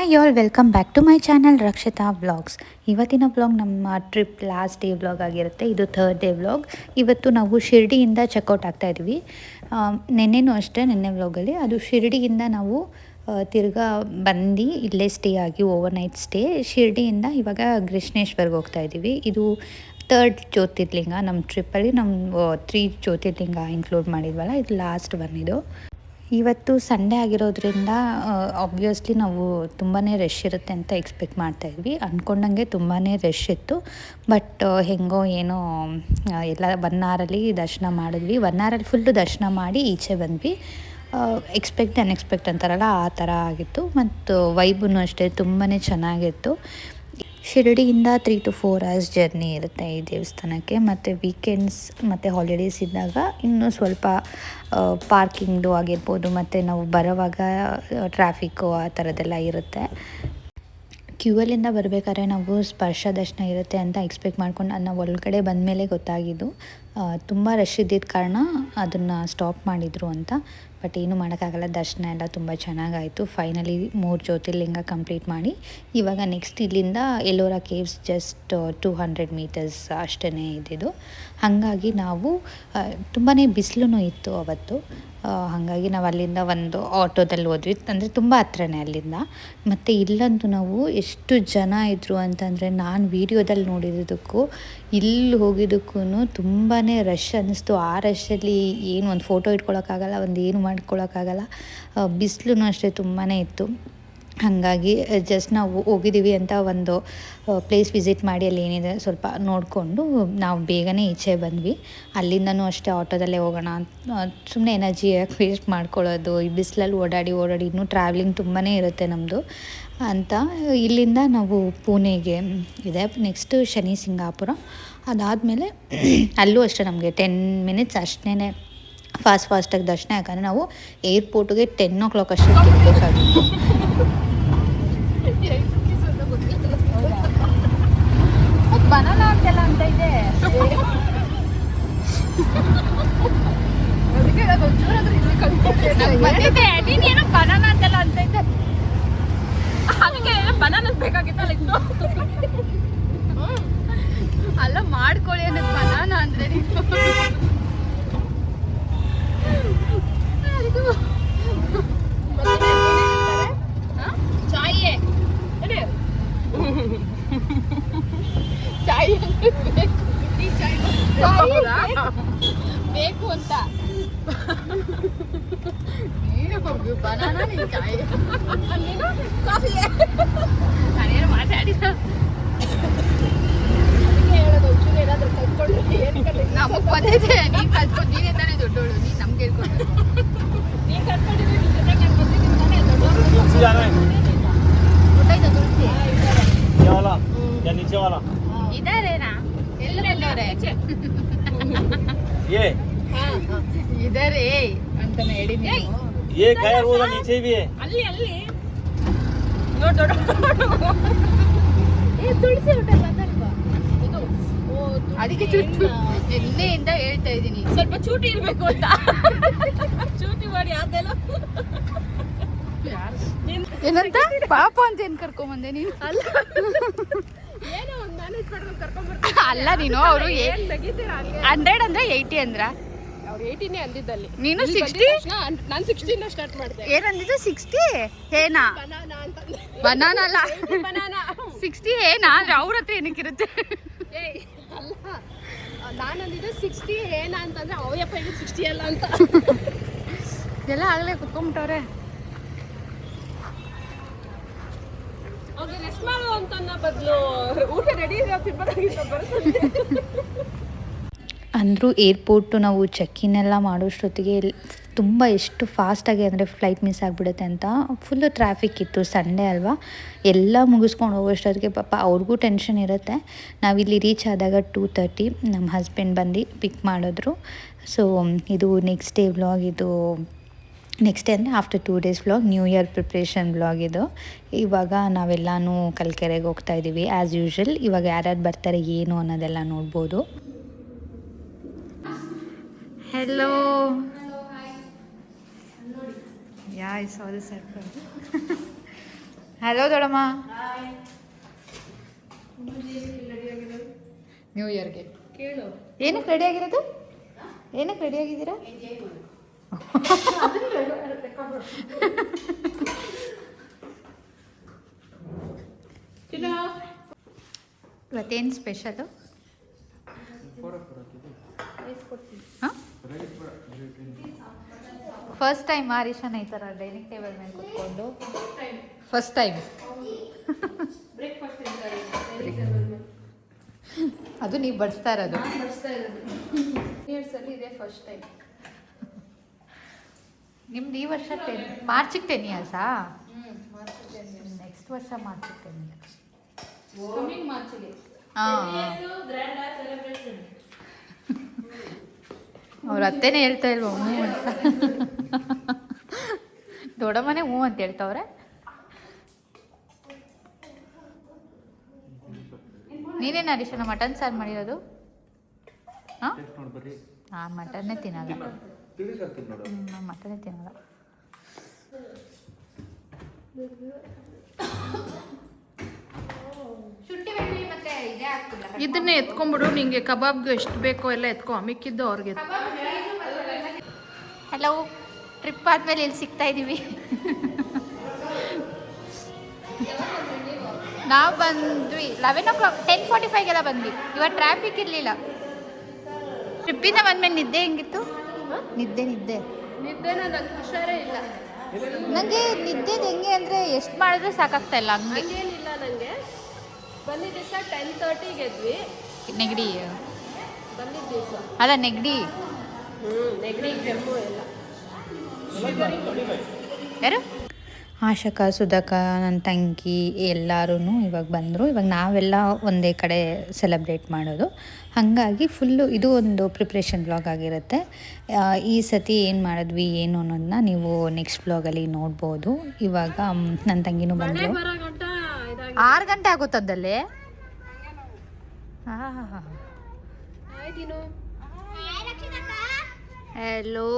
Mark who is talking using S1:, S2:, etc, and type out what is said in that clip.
S1: Hi all, welcome back to my channel Rakshitha vlogs. ಇವತ್ತಿನ vlog ನಮ್ಮ trip last day vlog ಆಗಿರುತ್ತೆ. ಇದು third day vlog. ಇವತ್ತು ನಾವು ಶಿರ್ಡಿಯಿಂದ ಚೆಕ್ಔಟ್ ಆಗ್ತಾ ಇದ್ವಿ. ನೆನ್ನೆನೂ ಅಷ್ಟೇ, ನೆನ್ನೆ ವ್ಲಾಗಲ್ಲಿ ಅದು ಶಿರ್ಡಿಯಿಂದ ನಾವು ತಿರ್ಗಾ ಬಂದು ಇಲ್ಲೇ ಸ್ಟೇ ಆಗಿ ಓವರ್ ನೈಟ್ ಸ್ಟೇ. ಶಿರ್ಡಿಯಿಂದ ಇವಾಗ ಕೃಷ್ಣೇಶ್ವರ್ಗೆ ಹೋಗ್ತಾ ಇದ್ದೀವಿ. ಇದು ಥರ್ಡ್ ಜ್ಯೋತಿರ್ಲಿಂಗ ನಮ್ಮ ಟ್ರಿಪ್ಪಲ್ಲಿ. ನಮ್ಮ 3 ಜ್ಯೋತಿರ್ಲಿಂಗ ಇನ್ಕ್ಲೂಡ್ ಮಾಡಿದ್ವಲ್ಲ, ಇದು ಲಾಸ್ಟ್ ಒನ್. ಇದು ಇವತ್ತು ಸಂಡೇ ಆಗಿರೋದ್ರಿಂದ ಆಬ್ವಿಯಸ್ಲಿ ನಾವು ತುಂಬಾ ರಶ್ ಇರುತ್ತೆ ಅಂತ ಎಕ್ಸ್ಪೆಕ್ಟ್ ಮಾಡ್ತಾಯಿದ್ವಿ. ಅಂದ್ಕೊಂಡಂಗೆ ತುಂಬಾ ರಶ್ ಇತ್ತು. ಬಟ್ ಹೆಂಗೋ ಏನೋ ಎಲ್ಲ 1 ಅವರಲ್ಲಿ ದರ್ಶನ ಮಾಡಿದ್ವಿ. 1 ಅವರಲ್ಲಿ ಫುಲ್ಲು ದರ್ಶನ ಮಾಡಿ ಈಚೆ ಬಂದ್ವಿ. ಎಕ್ಸ್ಪೆಕ್ಟ್ ಅನ್ಎಕ್ಸ್ಪೆಕ್ಟ್ ಅಂತಾರಲ್ಲ, ಆ ಥರ ಆಗಿತ್ತು. ಮತ್ತು ವೈಬೂ ಅಷ್ಟೇ ತುಂಬಾ ಚೆನ್ನಾಗಿತ್ತು. ಶಿರಡಿಯಿಂದ 3 to 4 hours ಜರ್ನಿ ಇರುತ್ತೆ ಈ ದೇವಸ್ಥಾನಕ್ಕೆ. ಮತ್ತು ವೀಕೆಂಡ್ಸ್ ಮತ್ತು ಹಾಲಿಡೇಸ್ ಇದ್ದಾಗ ಇನ್ನೂ ಸ್ವಲ್ಪ ಪಾರ್ಕಿಂಗ್ದು ಆಗಿರ್ಬೋದು, ಮತ್ತು ನಾವು ಬರೋವಾಗ ಟ್ರಾಫಿಕ್ಕು ಆ ಥರದ್ದೆಲ್ಲ ಇರುತ್ತೆ. ಕ್ಯೂವಲ್ಲಿಂದ ಬರಬೇಕಾದ್ರೆ ನಾವು ಸ್ಪರ್ಶ ದರ್ಶನ ಇರುತ್ತೆ ಅಂತ ಎಕ್ಸ್ಪೆಕ್ಟ್ ಮಾಡ್ಕೊಂಡು ನಾವು ಒಳಗಡೆ ಬಂದಮೇಲೆ ಗೊತ್ತಾಗಿದ್ದು ತುಂಬ ರಶ್ ಇದ್ದಿದ್ದ ಕಾರಣ ಅದನ್ನು ಸ್ಟಾಪ್ ಮಾಡಿದರು ಅಂತ. ಬಟ್ ಏನೂ ಮಾಡೋಕ್ಕಾಗಲ್ಲ, ದರ್ಶನ ಎಲ್ಲ ತುಂಬ ಚೆನ್ನಾಗಾಯಿತು. ಫೈನಲಿ 3 ಜ್ಯೋತಿರ್ಲಿಂಗ ಕಂಪ್ಲೀಟ್ ಮಾಡಿ ಇವಾಗ ನೆಕ್ಸ್ಟ್ ಇಲ್ಲಿಂದ ಎಲ್ಲೋರಾ ಕೇವ್ಸ್ ಜಸ್ಟ್ 200 meters ಅಷ್ಟೇ ಇದ್ದಿದ್ದು. ಹಾಗಾಗಿ ನಾವು ತುಂಬಾ ಬಿಸಿಲು ಇತ್ತು ಅವತ್ತು. ಹಾಗಾಗಿ ನಾವು ಅಲ್ಲಿಂದ ಒಂದು ಆಟೋದಲ್ಲಿ ಹೋದ್ವಿ. ಅಂದರೆ ತುಂಬ ಹತ್ರನೇ ಅಲ್ಲಿಂದ. ಮತ್ತು ಇಲ್ಲಂತೂ ನಾವು ಎಷ್ಟು ಜನ ಇದ್ದರು ಅಂತಂದರೆ, ನಾನು ವೀಡಿಯೋದಲ್ಲಿ ನೋಡಿರೋದಕ್ಕೂ ಇಲ್ಲಿ ಹೋಗಿದ್ದಕ್ಕೂ ತುಂಬಾ ರಶ್ ಅನ್ನಿಸ್ತು. ಆ ರಶಲ್ಲಿ ಏನು ಒಂದು ಫೋಟೋ ಇಟ್ಕೊಳ್ಳೋಕ್ಕಾಗಲ್ಲ, ಒಂದು ಏನು ಮಾಡ್ಕೊಳ್ಳೋಕ್ಕಾಗಲ್ಲ. ಬಿಸಿಲು ಅಷ್ಟೇ ತುಂಬಾ ಇತ್ತು. ಹಾಗಾಗಿ ಜಸ್ಟ್ ನಾವು ಹೋಗಿದ್ದೀವಿ ಅಂತ ಒಂದು ಪ್ಲೇಸ್ ವಿಸಿಟ್ ಮಾಡಿ ಅಲ್ಲಿ ಏನಿದೆ ಸ್ವಲ್ಪ ನೋಡಿಕೊಂಡು ನಾವು ಬೇಗನೆ ಈಚೆ ಬಂದ್ವಿ. ಅಲ್ಲಿಂದನೂ ಅಷ್ಟೇ ಆಟೋದಲ್ಲೇ ಹೋಗೋಣ, ಸುಮ್ಮನೆ ಎನರ್ಜಿ ಯಾಕೆ ವೇಸ್ಟ್ ಮಾಡ್ಕೊಳ್ಳೋದು, ಈ ಬಿಸಿಲಲ್ಲಿ ಓಡಾಡಿ ಇನ್ನೂ ಟ್ರಾವೆಲಿಂಗ್ ತುಂಬಾ ಇರುತ್ತೆ ನಮ್ಮದು ಅಂತ. ಇಲ್ಲಿಂದ ನಾವು ಪುಣೆಗೆ ಇದೆ, ನೆಕ್ಸ್ಟು ಶನಿ ಸಿಂಗಾಪುರ. ಅದಾದಮೇಲೆ ಅಲ್ಲೂ ಅಷ್ಟೇ ನಮಗೆ 10 minutes ಅಷ್ಟೇ ಫಾಸ್ಟಾಗಿ ದರ್ಶನ. ಯಾಕಂದರೆ ನಾವು ಏರ್ಪೋರ್ಟ್ಗೆ 10 o'clock ಅಷ್ಟೇ ಬೇಕಾಗಿತ್ತು. ಬನಾನ ಅಂತೆಲ್ಲ ಅಂತ ಇದೆ, ನೀನೇನೋ ಬನಾನ ಅಂತೆಲ್ಲ ಅಂತ ಇದೆ, ಅದಕ್ಕೆ ಬನಾನ ಬೇಕಾಗಿತ್ತಲ್ಲ ಇನ್ನು. ಅಲ್ಲ ಮಾಡ್ಕೊಳ್ಳಿ ಅನ್ನೋದು ಬನಾನ ಅಂದರೆ ಬೇಕು ಅಂತ ನೀನು ಬನಾನ, ನೀನು ಚಾಯ್, ನೀನು ಕಾಫಿ. ನಾನೇನು ಮಾತಾಡಿಲ್ಲ, ಹೇಳೋದು ಒಂಚೂರು ಏನಾದರೂ ಕಲ್ತ್ಕೊಂಡು ನಮಗೆ ಬಂದಿದೆ. ನೀನು ಕಲ್ತ್ಕೊಂಡು ನೀನೇ ತಾನೇ ದೊಡ್ಡೋಳು, ನೀನು ನಮ್ಗೆ ಹೇಳ್ಕೊಂಡು ನೀನು ಕಲ್ತ್ಕೊಂಡಿದ್ದೀವಿ. ನಿನ್ನ ಜೊತೆಗೆ ನಾನು ಬಂದಿದ್ದೀನಿ ತಾನೇ ದೊಡ್ಡೋಳು. ಗೊತ್ತಾಯ್ತಾ ತುಳಸಿ ಇದಾರೇನಾ? ಎಲ್ಲ ಬಂದವ್ರೆ ಇದಾರೆ ಅಂತಾನೆ ಹೇಳಿ ನೀವು. ಅಲ್ಲಿ ತುಳಸಿ ಊಟ ಬಂದಲ್ವಾ ಇದು? ಅದಕ್ಕೆ ಚುಟ್ಟು ನಿನ್ನೆಯಿಂದ ಹೇಳ್ತಾ ಇದ್ದೀನಿ, ಸ್ವಲ್ಪ ಚೂಟಿ ಇರ್ಬೇಕು ಅಂತ. ಚೂಟಿ ಮಾಡಿ ಅದೆಲ್ಲ ಏನಂತ ಪಾಪ ಅಂತ ಏನ್ ಕರ್ಕೊಂಬಂದೆ ನೀನು? ಅಲ್ಲ ನೀನು ಅವರು 100 ಅಂದ್ರೆ 80 ಅಂದ್ರ, ಅವ್ರು 80ನೇ ಅಂದಿದ್ದಲ್ಲಿ, ನೀನು 60. ನಾನು 60 ಸ್ಟಾರ್ಟ್ ಮಾಡಿದೆ. ಏನಂದಿದ್ದು? 60 ಏನಾ? ಬನಾನಾ ಅಲ್ಲ, 60 ಏನಾ? ಅಂದ್ರೆ ಅವ್ರ ಹತ್ರ ಏನಕ್ಕಿರುತ್ತೆ? ಅಲ್ಲ, ನಾನು ಅಂದಿದ್ದು 60 ಏನಾ ಅಂತಂದ್ರೆ ಅವಯಪ್ಪ ಇದು 60 ಅಲ್ಲ ಅಂತ. ಎಲ್ಲ ಆಗಲೇ ಕುತ್ಕೊಂಡ್ಬಿಟ್ಟವ್ರೆ. ಅಂದರೂ ಏರ್ಪೋರ್ಟು ನಾವು ಚೆಕ್ಇನ್ ಎಲ್ಲ ಮಾಡೋಷ್ಟೊತ್ತಿಗೆ ತುಂಬ ಎಷ್ಟು ಫಾಸ್ಟಾಗಿ ಅಂದರೆ ಫ್ಲೈಟ್ ಮಿಸ್ ಆಗಿಬಿಡುತ್ತೆ ಅಂತ ಫುಲ್ಲು ಟ್ರಾಫಿಕ್ ಇತ್ತು. ಸಂಡೇ ಅಲ್ವಾ, ಎಲ್ಲ ಮುಗಿಸ್ಕೊಂಡು ಹೋಗೋಷ್ಟೊತ್ತಿಗೆ ಪಾಪ ಅವ್ರಿಗೂ ಟೆನ್ಷನ್ ಇರುತ್ತೆ. ನಾವಿಲ್ಲಿ ರೀಚ್ ಆದಾಗ 2:30 ನಮ್ಮ ಹಸ್ಬೆಂಡ್ ಬಂದು ಪಿಕ್ ಮಾಡಿದ್ರು. ಸೊ ಇದು ನೆಕ್ಸ್ಟ್ ಡೇ ವ್ಲಾಗ್. ಇದು ನೆಕ್ಸ್ಟ್ ಡೇ ಅಂದರೆ after 2 days vlog, new year preparation vlog ಇದು. ಇವಾಗ ನಾವೆಲ್ಲನೂ ಕಲ್ಕೆರೆಗೆ ಹೋಗ್ತಾ ಇದ್ದೀವಿ ಆ್ಯಸ್ ಯೂಶ್ವಲ್. ಇವಾಗ ಯಾರ್ಯಾರು ಬರ್ತಾರೆ ಏನು ಅನ್ನೋದೆಲ್ಲ ನೋಡ್ಬೋದು. Hello, yeah I saw the surprise. Hello ದೊಡಮ್ಮ. ನ್ಯೂ ಇಯರ್ಗೆ
S2: ಕೇಳು.
S1: ಏನಕ್ಕೆ ರೆಡಿ ಆಗಿರೋದು? ಏನಕ್ಕೆ ರೆಡಿ ಆಗಿದ್ದೀರಾ? ಇವತ್ತೇನು ಸ್ಪೆಷಲು? ಫಸ್ಟ್ ಟೈಮ್ ಹರೀಶನ ಈ ಥರ ಡೈನಿಂಗ್ ಟೇಬಲ್ ಮೇಲೆ ಕೂತ್ಕೊಂಡು ಫಸ್ಟ್ ಟೈಮ್ ಅದು ನೀವು ಬಡಿಸ್ತಾ ಇರೋದು?
S2: ಇಯರ್ಸಲ್ಲಿ ಇದೆ ಫಸ್ಟ್ ಟೈಮ್.
S1: ನಿಮ್ದು ಈ ವರ್ಷ ಮಾರ್ಚಿಗೆ 10 ಇಯರ್ಸಾ? ನೆಕ್ಸ್ಟ್ ವರ್ಷ ಮಾರ್ಚಿಗೆ 10 ಇಯರ್ಸ್.
S2: ಕಮಿಂಗ್ ಮಾರ್ಚಿಗೆ.
S1: ಅವ್ರ ಅತ್ತೇನೆ ಹೇಳ್ತಾ ಇಲ್ವ ಹ್ಞೂ ಅಂತ? ದೊಡ್ಡಮ್ಮನೆ ಹ್ಞೂ ಅಂತ ಹೇಳ್ತವ್ರೆ. ನೀನೇನು ಹರೀಶನ ಮಟನ್ ಸಾರು ಮಾಡಿರೋದು? ಹಾಂ, ಮಟನ್ನೇ ತಿನ್ನಲ್ಲ. ನಾನು ಮಟನ್ನೇ ತಿನ್ನಲ್ಲ.
S2: ಇದನ್ನೇ ಎತ್ಕೊಂಡ್ಬಿಡು. ನಿಂಗೆ ಕಬಾಬ್ಗೆ ಎಷ್ಟು ಬೇಕೋ ಎಲ್ಲ ಎತ್ಕೊ, ಮಿಕ್ಕಿದ್ದು ಅವ್ರಿಗೆ.
S1: ಹಲೋ, ಟ್ರಿಪ್ ಆದಮೇಲೆ ಇಲ್ಲಿ ಸಿಗ್ತಾ ಇದ್ದೀವಿ. ನಾವು ಬಂದ್ವಿ 11 o'clock, 10:45ಗೆಲ್ಲ ಬಂದ್ವಿ. ಇವತ್ತು ಟ್ರಾಫಿಕ್ ಇರಲಿಲ್ಲ. ಟ್ರಿಪ್ಪಿಂದ ಬಂದಮೇಲೆ ನಿದ್ದೆ ಹೆಂಗಿತ್ತು? ನಿದ್ದೆ
S2: ನನಗೆ ಹುಷಾರೇ ಇಲ್ಲ.
S1: ನನಗೆ ನಿದ್ದೆದು ಹೆಂಗೆ ಅಂದರೆ ಎಷ್ಟು ಮಾಡಿದ್ರೆ ಸಾಕಾಗ್ತಾ ಇಲ್ಲ. ಹಂಗೆ
S2: ಹಂಗೇನಿಲ್ಲ. ನನಗೆ ಬಂದಿದ್ದ ದಿವಸ 10:30ಗೆ ಎದ್ವಿ.
S1: ನೆಗಡಿ
S2: ಬಂದಿದ್ದ ದಿವಸ
S1: ಅಲ್ಲ, ನೆಗಡಿ.
S2: ನೆಗಡಿ ಕೆಮ್ಮು ಎಲ್ಲ.
S1: ಯಾರು? ಆಶಕ, ಸುಧಾಕ, ನನ್ನ ತಂಗಿ ಎಲ್ಲರೂ ಇವಾಗ ಬಂದರು. ಇವಾಗ ನಾವೆಲ್ಲ ಒಂದೇ ಕಡೆ ಸೆಲೆಬ್ರೇಟ್ ಮಾಡೋದು. ಹಾಗಾಗಿ ಫುಲ್ಲು ಇದು ಒಂದು ಪ್ರಿಪ್ರೇಷನ್ ಬ್ಲಾಗ್ ಆಗಿರುತ್ತೆ. ಈ ಸತಿ ಏನು ಮಾಡಿದ್ವಿ ಏನು ಅನ್ನೋದನ್ನ ನೀವು ನೆಕ್ಸ್ಟ್ ಬ್ಲಾಗಲ್ಲಿ ನೋಡ್ಬೋದು. ಇವಾಗ ನನ್ನ ತಂಗಿನೂ ಬಂದರು. 6 ಗಂಟೆ ಆಗುತ್ತದ್ದಲ್ಲಿ. ಹಲೋ.